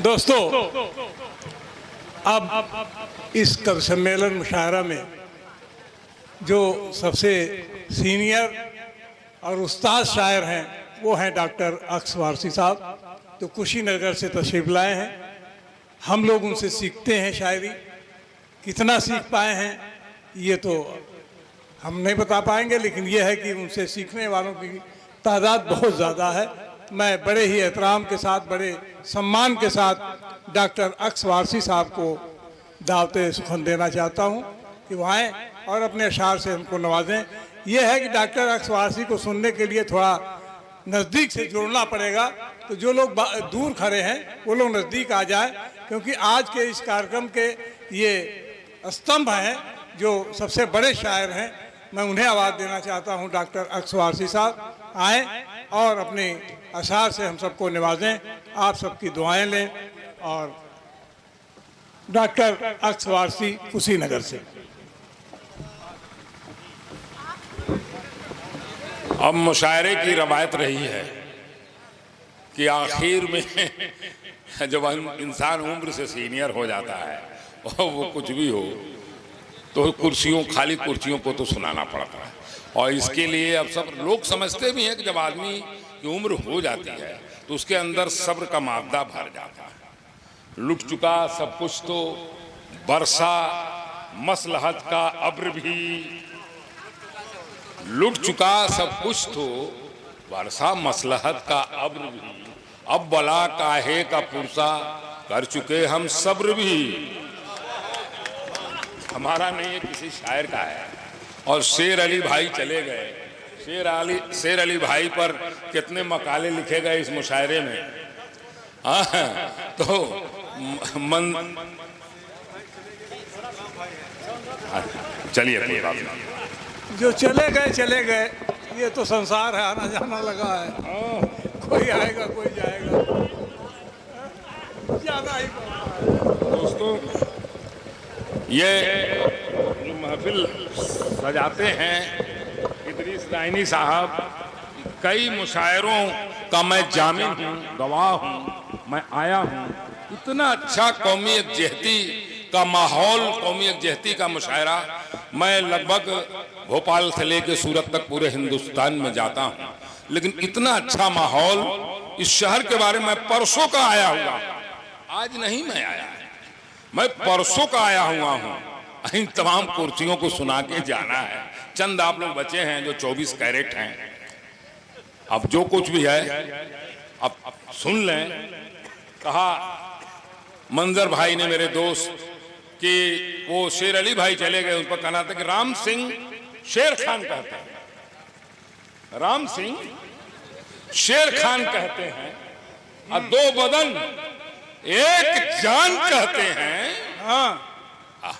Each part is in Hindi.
दोस्तों, अब इस कवि सम्मेलन मुशायरा में जो सबसे सीनियर और उस्ताद शायर हैं वो हैं डॉक्टर अक्स वारसी साहब, तो कुशीनगर से तशरीफ़ लाए हैं। हम लोग उनसे सीखते हैं शायरी। कितना सीख पाए हैं ये तो हम नहीं बता पाएंगे, लेकिन ये है कि उनसे सीखने वालों की तादाद बहुत ज़्यादा है। मैं बड़े ही एहतराम के साथ, बड़े सम्मान के साथ डॉक्टर अक्स वारसी साहब को दावत सुखन देना चाहता हूँ कि वो आएँ और अपने अशार से हमको नवाजें। ये है कि डॉक्टर अक्स वारसी को सुनने के लिए थोड़ा नज़दीक से जुड़ना पड़ेगा, तो जो लोग दूर खड़े हैं वो लोग नज़दीक आ जाएं, क्योंकि आज के इस कार्यक्रम के ये स्तंभ हैं जो सबसे बड़े शायर हैं। मैं उन्हें आवाज़ देना चाहता हूं। डॉक्टर अक्स वारसी साहब आएँ और अपने अशार से हम सबको नवाजें। आप सबकी दुआएं लें। और डॉक्टर अक्स वारसी कुशीनगर से। अब मुशायरे की रवायत रही है कि आखिर में जब इंसान उम्र से सीनियर हो जाता है और वो कुछ भी हो तो खाली कुर्सियों को तो सुनाना पड़ता है। और इसके लिए अब सब लोग समझते भी हैं कि जब आदमी की उम्र हो जाती है तो उसके अंदर सब्र का मादा भर जाता है। लुट चुका सब कुछ तो बरसा मसलहत का अब्र भी, लुट चुका सब कुछ तो बरसा मसलहत का अब्र भी, अब बला काहे का पुरसा कर चुके हम सब्र भी। हमारा नहीं है, किसी शायर का है। और शेर अली भाई चले गए। शेर अली भाई पर कितने मकाले लिखे गए इस मुशायरे में। तो चलिए कोई बात नहीं, जो चले गए ये तो संसार है, आना जाना लगा है। कोई आएगा कोई जाएगा, जाना ही दोस्तों। ये जो महफिल सजाते हैं इदरीस दाइनी साहब, कई मुशायरों का मैं जामिन हूँ, गवाह हूँ, मैं आया हूँ। इतना अच्छा कौमी यकजहती का माहौल, कौमी यकजहती का मुशायरा मैं लगभग भोपाल से लेकर सूरत तक पूरे हिंदुस्तान में जाता हूँ, लेकिन इतना अच्छा माहौल इस शहर के बारे में परसों का आया हुआ, आज नहीं मैं आया है, मैं परसों का आया हुआ हूँ। इन तमाम कुर्सियों को सुना के जाना है। चंद आप लोग बचे हैं जो 24 कैरेट हैं। अब जो कुछ भी है अब सुन लें। कहा मंजर भाई ने, मेरे दोस्त, कि वो शेर अली भाई चले गए, उस पर कहना था कि राम सिंह शेर खान कहते हैं, राम सिंह शेर खान कहते हैं, और दो बदन एक जान कहते हैं। हाँ,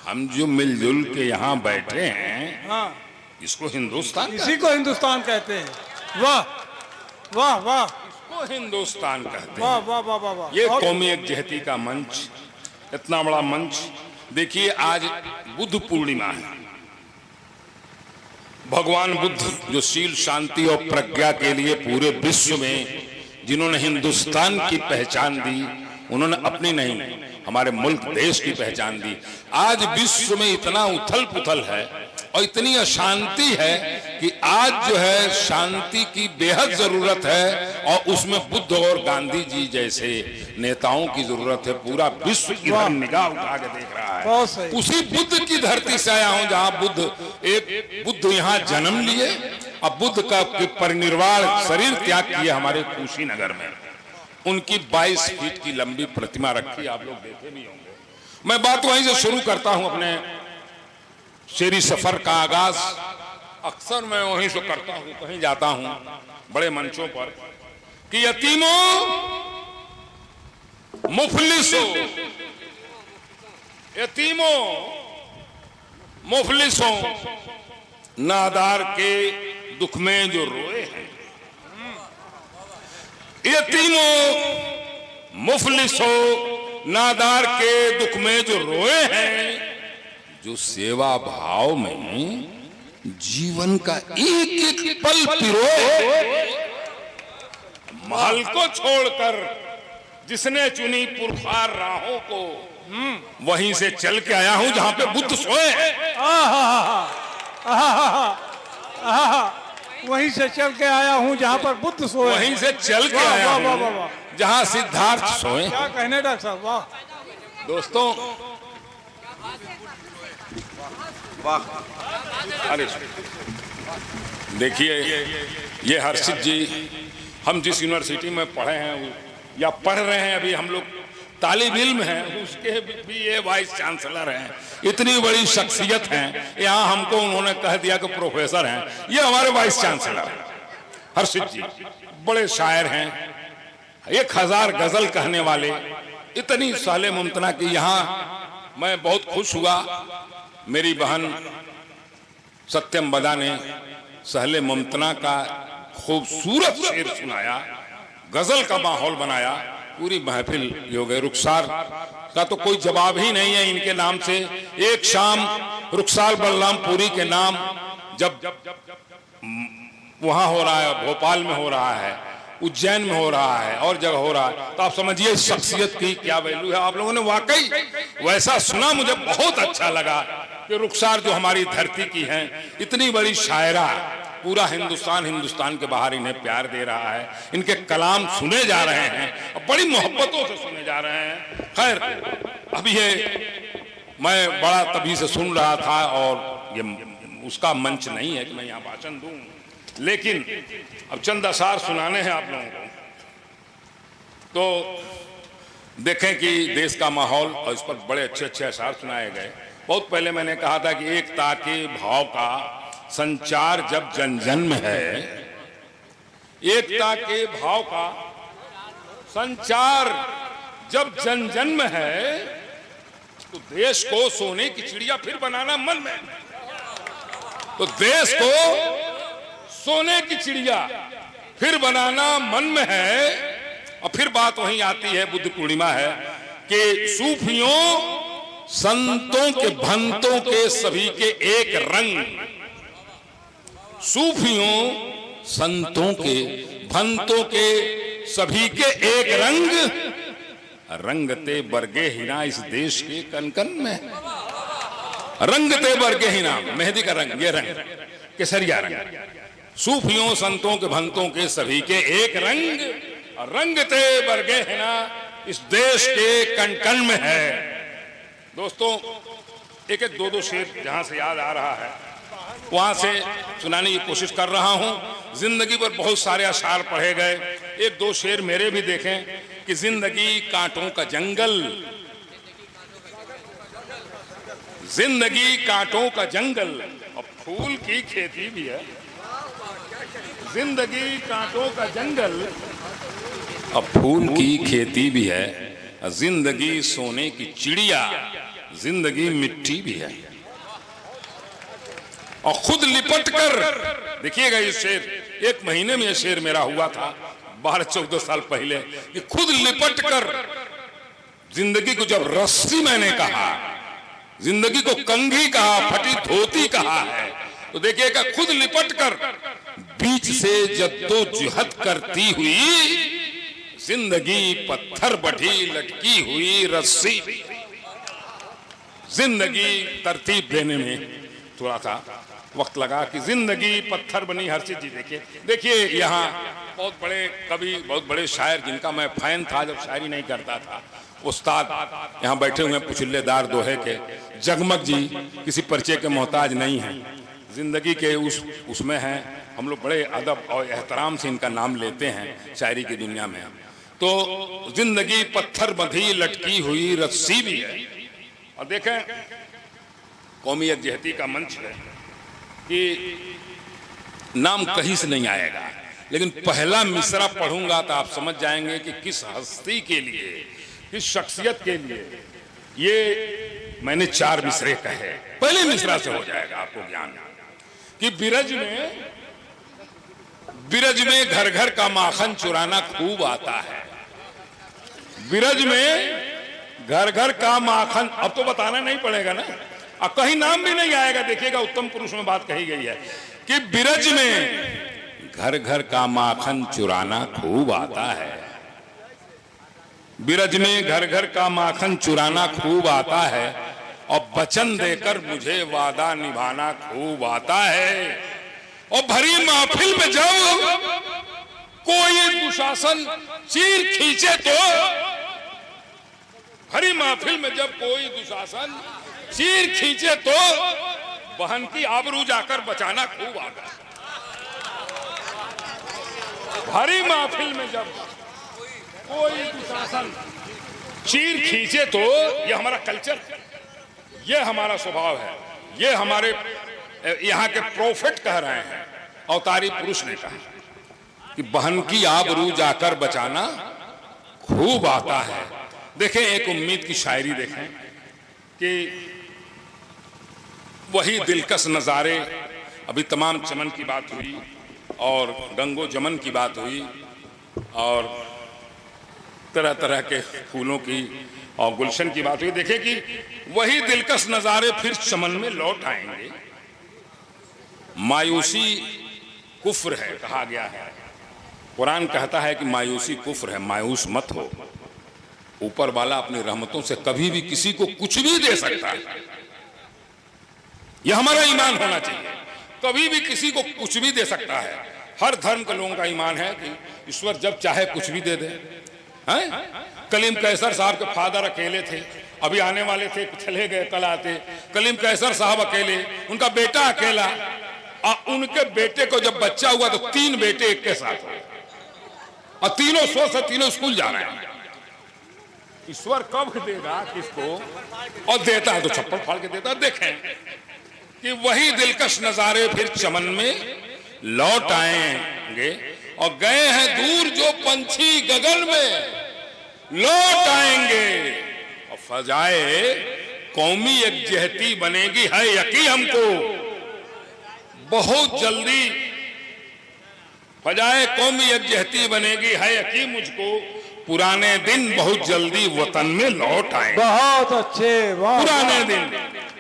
हम जो मिलजुल के यहाँ बैठे हैं, हाँ, इसको हिंदुस्तान, इसी को हिंदुस्तान कहते हैं। वाह वाह वाह, इसको हिंदुस्तान कहते वाह हैं। वाह वाह वाह वाह। ये कौमी यकजहती का मंच, इतना बड़ा मंच। देखिए आज बुद्ध पूर्णिमा है। भगवान बुद्ध जो शील, शांति और प्रज्ञा के लिए पूरे विश्व में जिन्होंने हिंदुस्तान की पहचान दी, उन्होंने अपनी नहीं, हमारे मुल्क देश की पहचान दी। आज विश्व में इतना उथल पुथल है और इतनी अशांति है कि आज जो है शांति की बेहद जरूरत है, और उसमें बुद्ध और गांधी जी जैसे नेताओं की जरूरत है। पूरा विश्व इधर निगाह उठा के देख रहा है। उसी बुद्ध की धरती से आया हूं जहां बुद्ध यहाँ जन्म लिए और बुद्ध का परिनिर्वाण शरीर त्याग किए हमारे कुशीनगर में। उनकी 22 फीट की लंबी प्रतिमा रखी, आप लोग देखे भी होंगे। मैं बात वहीं से शुरू करता हूं। अपने शेरी सफर का आगाज अक्सर मैं वहीं से करता हूं, कहीं जाता हूं बड़े मंचों पर, कि यतीमों मुफलिसों, यतीमों मुफलिसों, नादार के दुख में जो रोए हैं। यतीमों मुफलिसों, नादार के दुख में जो रोए हैं, जो सेवा भाव में जीवन का एक एक पल पिरोए, महल को छोड़कर जिसने चुनी पुरखार राहों को, वहीं से चल के आया हूं जहां पे बुद्ध सोए हैं। वहीं से चल के आया हूं जहां पर बुद्ध सोए। वहीं से चल के आया हूं जहां सिद्धार्थ सोए। क्या कहने डॉक्टर साहब, वाह। दोस्तों, अरे देखिए, ये हर्षित जी, हम जिस यूनिवर्सिटी में पढ़े हैं या पढ़ रहे हैं, अभी हम लोग तालिब इल्म हैं, उसके भी ये वाइस चांसलर हैं। इतनी बड़ी शख्सियत हैं, यहाँ हमको उन्होंने कह दिया कि प्रोफेसर हैं। ये हमारे वाइस चांसलर हैं हर्षित जी, बड़े शायर हैं, 1000 गजल कहने वाले, इतनी साले मुमतना की। यहाँ मैं बहुत खुश हुआ, मेरी बहन सत्यम बदा ने सहले मुमतना का खूबसूरत शेर सुनाया, गजल का माहौल बनाया, पूरी महफिल हो गई। रुखसार का तो कोई जवाब ही नहीं है इनके नाम से। एक शाम रुखसार बलरामपुरी के नाम जब वहां हो रहा है, भोपाल में हो रहा है, उज्जैन में हो रहा है, और जगह हो रहा है, तो आप समझिए शख्सियत की क्या वैल्यू है। आप लोगों ने वाकई वैसा सुना, मुझे बहुत अच्छा लगा कि रुखसार जो हमारी धरती की हैं, इतनी बड़ी शायरा, पूरा हिंदुस्तान के बाहर इन्हें प्यार दे रहा है। इनके कलाम सुने जा रहे हैं और बड़ी मोहब्बतों से सुने जा रहे हैं। खैर, अब ये मैं बड़ा तभी से सुन रहा था, और ये उसका मंच नहीं है कि मैं यहाँ भाषण दूं, लेकिन अब चंद अशार सुनाने हैं आप लोगों को। तो देखें कि देश का माहौल, और इस पर बड़े अच्छे अच्छे अशार सुनाए गए। बहुत पहले मैंने कहा था कि एकता के भाव का संचार जब जन जन में है, एकता के भाव का संचार जब जन जन में है, तो देश को सोने की चिड़िया फिर बनाना मन में, तो देश को सोने की चिड़िया फिर बनाना मन में है। और फिर बात वहीं आती है, बुद्ध पूर्णिमा है, कि सूफियों संतों के भंतों के सभी के एक रंग, सूफियों संतों के भंतों के सभी के एक रंग, रंगते बरगे हिना इस देश के कनकन में, रंगते बरगे हिना, मेहंदी का रंग, ये रंग केसरिया रंग, सूफियों संतों के भंतों के सभी के एक रंग, रंगते बरगे हिना इस देश के कनकन में है। दोस्तों, एक एक दो शेर जहां से याद आ रहा है वहां से सुनाने की कोशिश कर रहा हूं। जिंदगी पर बहुत सारे अशार पढ़े गए, एक दो शेर मेरे भी देखें कि जिंदगी कांटों का जंगल, जिंदगी कांटों का जंगल, और फूल की खेती भी है। जिंदगी कांटों का जंगल, अब फूल की खेती भी है। जिंदगी सोने की चिड़िया, जिंदगी मिट्टी भी है। और खुद लिपट कर, देखिएगा ये शेर, 1 महीने में ये शेर मेरा हुआ था 12-14 साल पहले, कि खुद लिपट कर जिंदगी को जब रस्सी मैंने कहा, जिंदगी को कंघी कहा, फटी धोती कहा है, तो देखिएगा खुद लिपट कर बीच से जद्दोजहद करती हुई जिंदगी पत्थर बढ़ी लटकी हुई रस्सी। जिंदगी तरतीब देने में थोड़ा सा वक्त लगा कि जिंदगी पत्थर बनी। हर्षित जी देखिए यहाँ बहुत बड़े कवि, बहुत बड़े शायर जिनका मैं फैन था जब शायरी नहीं करता था, उस्ताद यहाँ बैठे हुए पुछल्लेदार दोहे के जगमग जी, किसी परिचय के मोहताज नहीं हैं, जिंदगी के उसमें हैं। हम लोग बड़े अदब और एहतराम से इनका नाम लेते हैं शायरी की दुनिया में। तो जिंदगी पत्थर बंधी लटकी हुई रस्सी भी है। और देखें, कौमी यकजहती का मंच है कि नाम कहीं से नहीं आएगा, लेकिन पहला मिसरा पढ़ूंगा तो आप समझ जाएंगे कि किस हस्ती के लिए, किस शख्सियत के लिए ये मैंने 4 मिसरे कहे। पहले मिसरा से हो जाएगा आपको ज्ञान कि बिरज में घर घर का माखन चुराना खूब आता है। बिरज में घर घर का माखन, अब तो बताना नहीं पड़ेगा ना, अब कहीं नाम भी नहीं आएगा। देखिएगा उत्तम पुरुष में बात कही गई है कि बिरज में घर घर का माखन चुराना खूब आता है। बिरज में घर घर का माखन चुराना खूब आता है, और वचन देकर मुझे वादा निभाना खूब आता है। और भरी महफिल में जब कोई दुशासन चीर खींचे तो, भरी महफिल में जब कोई दुशासन चीर खींचे तो बहन की आबरू जाकर बचाना खूब आता है। भरी महफिल में जब कोई दुशासन चीर खींचे तो, यह हमारा कल्चर है, यह हमारा स्वभाव है, यह हमारे यहाँ के प्रोफेट कह रहे हैं, अवतारी पुरुष ने कहा कि बहन की आबरू जाकर बचाना खूब आता है। देखें एक उम्मीद की शायरी देखें कि वही दिलकश नज़ारे, अभी तमाम चमन की बात हुई और गंगो जमन की बात हुई और तरह तरह के फूलों की और गुलशन की बात हुई। देखें कि वही दिलकश नज़ारे फिर चमन में लौट आएंगे। मायूसी कुफ्र है कहा गया है, कुरान कहता है कि मायूसी कुफ्र है, मायूस मत हो। ऊपर वाला अपनी रहमतों से कभी भी किसी को कुछ भी दे सकता है, यह हमारा ईमान होना चाहिए। कभी भी किसी को कुछ भी दे सकता है। हर धर्म के लोगों का ईमान है कि ईश्वर जब चाहे कुछ भी दे दे। कलीम कैसर साहब के फादर अकेले थे, अभी आने वाले थे, चले गए, कल आते। कलीम कैसर साहब अकेले, उनका बेटा अकेला, और उनके बेटे को जब बच्चा हुआ तो 3 बेटे एक के साथ हुए, और तीनों स्वस्थ है, तीनों स्कूल जा रहे हैं। ईश्वर कब देगा किसको, और देता है तो छप्पड़ फाड़ के देता है। देखें कि वही दिलकश नजारे फिर चमन में लौट आएंगे, और गए हैं दूर जो पंछी गगन में लौट आएंगे। और फजाए कौमी एक जहती बनेगी है यकीन हमको, बहुत जल्दी फजाए कौमी एक जहती बनेगी है यकीन मुझको, पुराने दिन बहुत जल्दी वतन में लौट आएंगे। बहुत अच्छे, वाह पुराने दिन,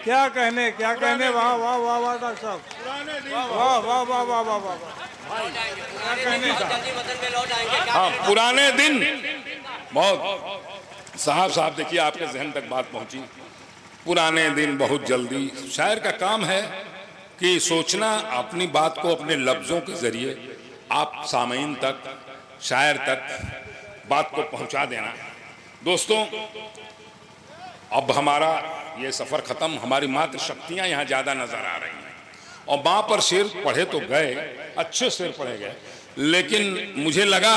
क्या कहने, क्या कहने, वाह वाह वाह वाह डॉक्टर साहब, पुराने दिन, वाह वाह वाह वाह वाह वाह, हाँ पुराने दिन बहुत। साहब देखिए आपके जहन तक बात पहुंची। पुराने दिन बहुत जल्दी, शायर का काम है कि सोचना, अपनी बात को अपने लफ्जों के जरिए आप सामीन तक, शायर तक बात को पहुंचा देना। दोस्तों अब हमारा ये सफर खत्म, हमारी मात्र शक्तियां यहाँ ज्यादा नजर आ रही हैं। और माँ पर शेर पढ़े तो गए, अच्छे शेर पढ़े गए, लेकिन मुझे लगा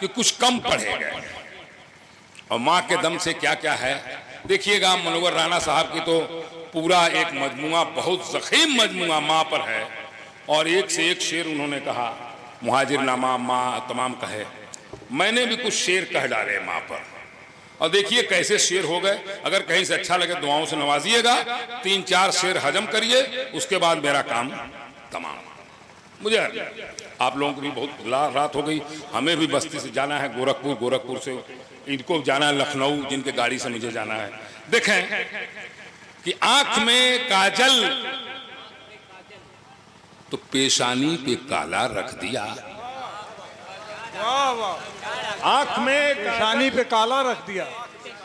कि कुछ कम पढ़े गए। और माँ के दम से क्या क्या है देखिएगा। मनोवर राणा साहब की तो पूरा एक मजमुआ, बहुत ज़ख़ीम मजमुआ माँ पर है, और एक से एक शेर उन्होंने कहा। मुहाजिरनामा माँ तमाम कहे, मैंने भी कुछ शेर कह डाले माँ पर, और देखिए कैसे शेर हो गए। अगर कहीं से अच्छा लगे दुआओं से नवाजिएगा, 3-4 शेर हजम करिए, उसके बाद मेरा काम तमाम। मुझे आप लोगों को भी बहुत रात हो गई, हमें भी बस्ती से जाना है गोरखपुर, गोरखपुर से इनको जाना है लखनऊ, जिनके गाड़ी से मुझे जाना है। देखें कि आंख में काजल तो पेशानी पे काला रख दिया, आंख में पेशानी पे काला रख दिया,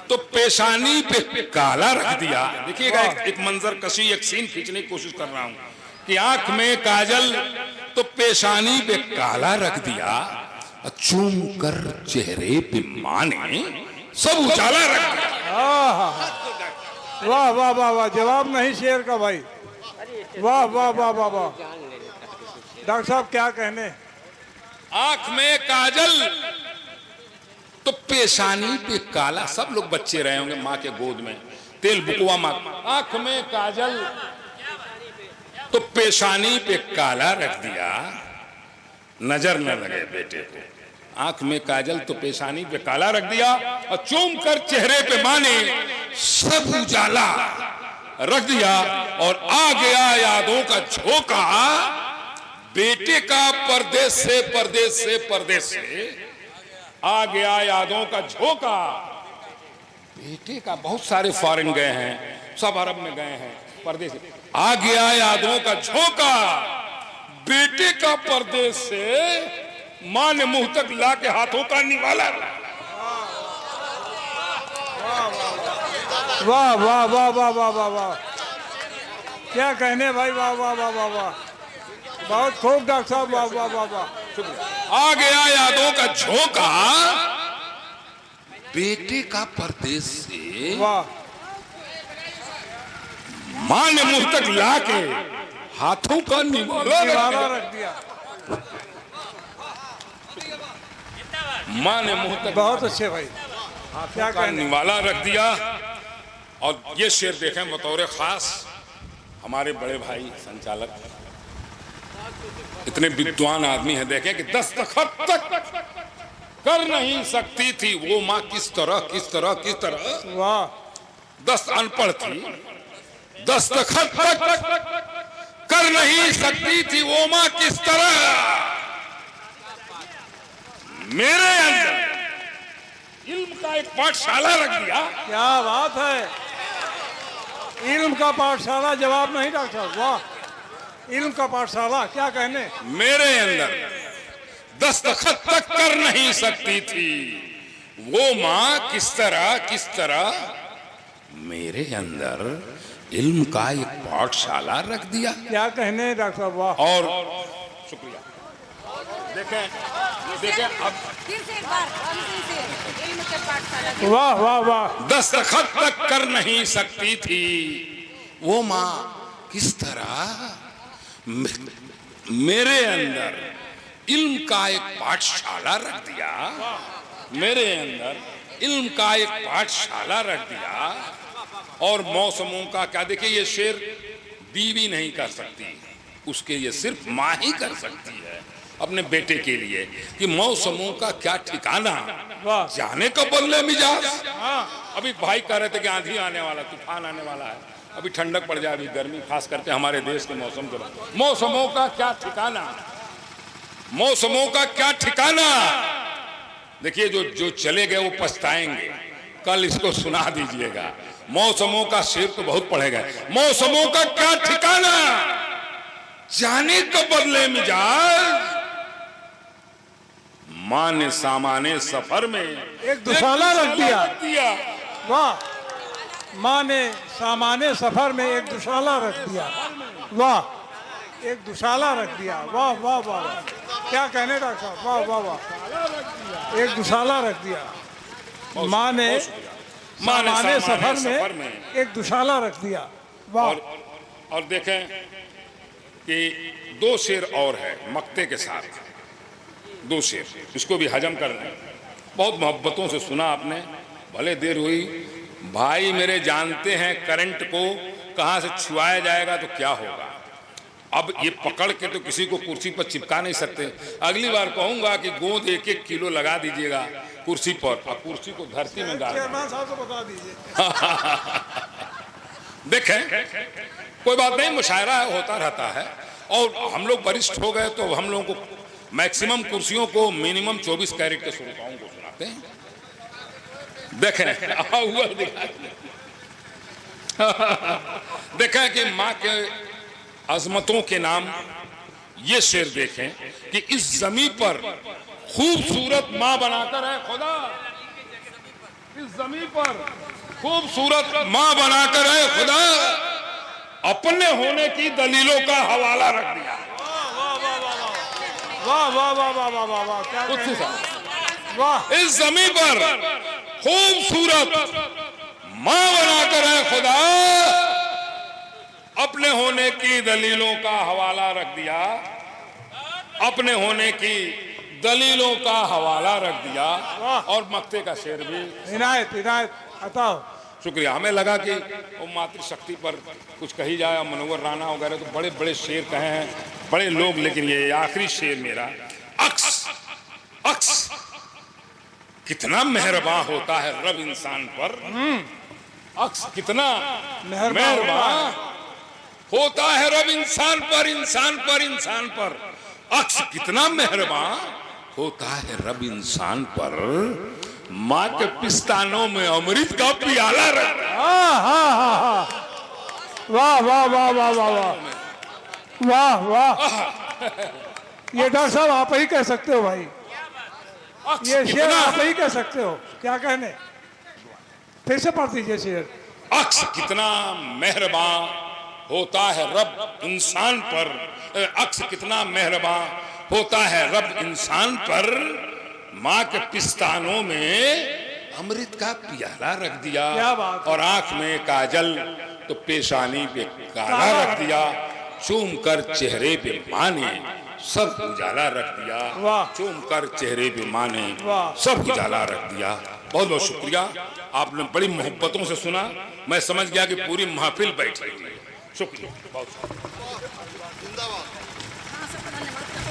तो पेशानी पे काला रख दिया। देखिएगा एक मंजर कशी, एक सीन खींचने की कोशिश कर रहा हूं कि आंख में काजल तो पेशानी पे काला रख दिया, चूम कर चेहरे पे माँ ने सब उजाला रख दिया। वाह वाह वाह वाह, जवाब नहीं शेर का भाई, वाह वाह वाह वाह वाह। डॉक्टर साहब क्या कहने। आंख में काजल तो पेशानी पे काला, सब लोग बच्चे रहे होंगे माँ के गोद में, तेल बुकवा माँ। आंख में काजल तो पेशानी पे काला रख दिया, नजर न लगे बेटे को। आंख में काजल तो पेशानी पे काला रख दिया, और चूम कर चेहरे पे माँ ने सब उजाला रख दिया। और आ गया यादों का झोंका, बेटे का परदेश से परदेश से परदेश से आ गया यादों का झोंका। बेटे का, बहुत सारे फॉरेन गए हैं, सब अरब में गए हैं, परदेश। आ गया यादों का झोंका, बेटे का परदेश से, मां ने मुंह तक ला के हाथों का निवाला। वाह वाह वाह वाह वाह वाह वाह, क्या कहने भाई, वाह वाह वाह वाह वाह, बहुत खूब डॉक्टर साहब, वाह वाह वाह वाह। आ गया यादों का झोंका, बेटे का परदेश से वाह, मां ने मुंह तक लाके हाथों का निवाला निवाला रख दिया। मां ने मुंह तक बहुत अच्छे भाई, क्या का कहने। निवाला रख दिया। और ये शेर देखें बतौर खास हमारे बड़े भाई संचालक, इतने विद्वान आदमी हैं, देखें कि दस्तखत तक कर नहीं सकती थी वो माँ, किस तरह वाह, 10 अनपढ़ थी, दस्तखत तक कर नहीं सकती थी वो माँ, किस तरह मेरे अंदर इल्म का एक पाठशाला रख दिया। क्या बात है, इल्म का पाठशाला, जवाब नहीं डॉक्टर साहब, वाह, इल्म का पाठशाला, क्या कहने। मेरे अंदर दस्तखत तक कर नहीं सकती थी वो माँ, किस तरह मेरे अंदर इल्म का एक पाठशाला रख दिया। क्या कहने डॉक्टर साहब, वाह। और शुक्रिया। देखें अब फिर से एक बार, फिर से इल्म के पाठशाला के वाह वाह वाह, दस्तखत तक कर नहीं सकती थी वो माँ, किस तरह मेरे अंदर इल्म का एक पाठशाला रख दिया। मेरे अंदर इल्म का एक पाठशाला रख दिया। और मौसमों का क्या, देखिए ये शेर बीवी नहीं कर सकती, उसके ये सिर्फ माँ ही कर सकती है अपने बेटे के लिए, कि मौसमों का क्या ठिकाना, वाह, जाने का बदले मिजाज। अभी भाई कह रहे थे कि आंधी आने वाला, तूफान आने वाला है, अभी ठंडक पड़ जाए, अभी गर्मी, खास करके हमारे देश के मौसम के बाद। मौसमों का क्या ठिकाना, मौसमों का क्या ठिकाना। देखिए जो चले गए वो पछताएंगे, कल इसको सुना दीजिएगा। मौसमों का शेर तो बहुत पढ़ेगा। मौसमों का क्या ठिकाना, जाने का बदले मिजाज, मां ने सामाने सफर में एक दुशाला रख दिया। वाह, माँ ने सामाने सफर में एक दुशाला रख दिया। वाह, एक दुशाला रख दिया। वाह वाह वाह वाह, क्या कहने डॉक्टर साहब, वाह वाह वाह, एक दुशाला रख दिया। माँ ने सामाने सफर में एक दुशाला रख दिया। वाह। और देखें कि 2 शेर और है मक्ते के साथ, 2 शेर, इसको भी हजम कर लें। बहुत मोहब्बतों से सुना आपने, भले देर हुई। भाई मेरे जानते हैं करंट को कहाँ से छुआया जाएगा तो क्या होगा। अब ये पकड़ के तो किसी को कुर्सी पर चिपका नहीं सकते। अगली बार कहूंगा कि गोंद 1-1 किलो लगा दीजिएगा कुर्सी पर, और कुर्सी को धरती में गाड़ चेयरमैन साहब को बता दीजिए। देखें कोई बात नहीं, मुशायरा होता रहता है। और हम लोग वरिष्ठ हो गए तो हम लोगों को मैक्सिमम कुर्सियों को मिनिमम 24 कैरेट के श्रोताओं को सुनाते हैं। देखें हुआ देखें कि माँ के अजमतों के नाम, ये शेर देखें कि इस जमीन पर खूबसूरत माँ बनाकर है खुदा, इस जमीन पर खूबसूरत माँ बनाकर है खुदा, अपने होने की दलीलों का हवाला रख दिया। वाह वाह वाह वाह वाह वाह वाह, क्या कहने। वाह, इस जमीन पर खूबसूरत माँ बनाकर है खुदा, अपने होने की दलीलों का हवाला रख दिया। अपने होने की दलीलों का हवाला रख दिया। और मक्ते का शेर भी, इनायत इनायत बताओ। शुक्रिया। हमें लगा कि वो मातृशक्ति पर कुछ कही जाए, मनोवर राणा वगैरह तो बड़े बड़े शेर कहे हैं बड़े लोग, लेकिन ये आखिरी शेर मेरा, अक्स अक्स कितना मेहरबान होता है रब इंसान पर, अक्स कितना मेहरबान होता है रब इंसान पर, इंसान पर, इंसान पर, अक्स कितना मेहरबान होता है रब इंसान पर, माँ के पिस्तानों में अमृत का प्याला रख। वाह वाह वाह वाह वाह वाह वाह वाह, ये डॉक्टर साहब आप ही कह सकते हो भाई, ये शेर आप ही कह सकते हो। क्या कहने। फिर से पढ़ दीजिए शेर। अक्स कितना मेहरबान होता है रब इंसान पर, अक्स कितना मेहरबान होता है रब इंसान पर, माँ के पिस्तानों में अमृत का प्याला रख दिया, क्या बात है। और आंख में काजल तो पेशानी पे काला रख दिया, चूम कर चेहरे पे माँ ने सब उजाला रख दिया, वाह। चूम कर चेहरे पे माँ ने वाह। सब उजाला रख दिया। बहुत बहुत शुक्रिया, आपने बड़ी मोहब्बतों से सुना, मैं समझ गया कि पूरी महफिल बैठ रही है। शुक्रिया बहुत।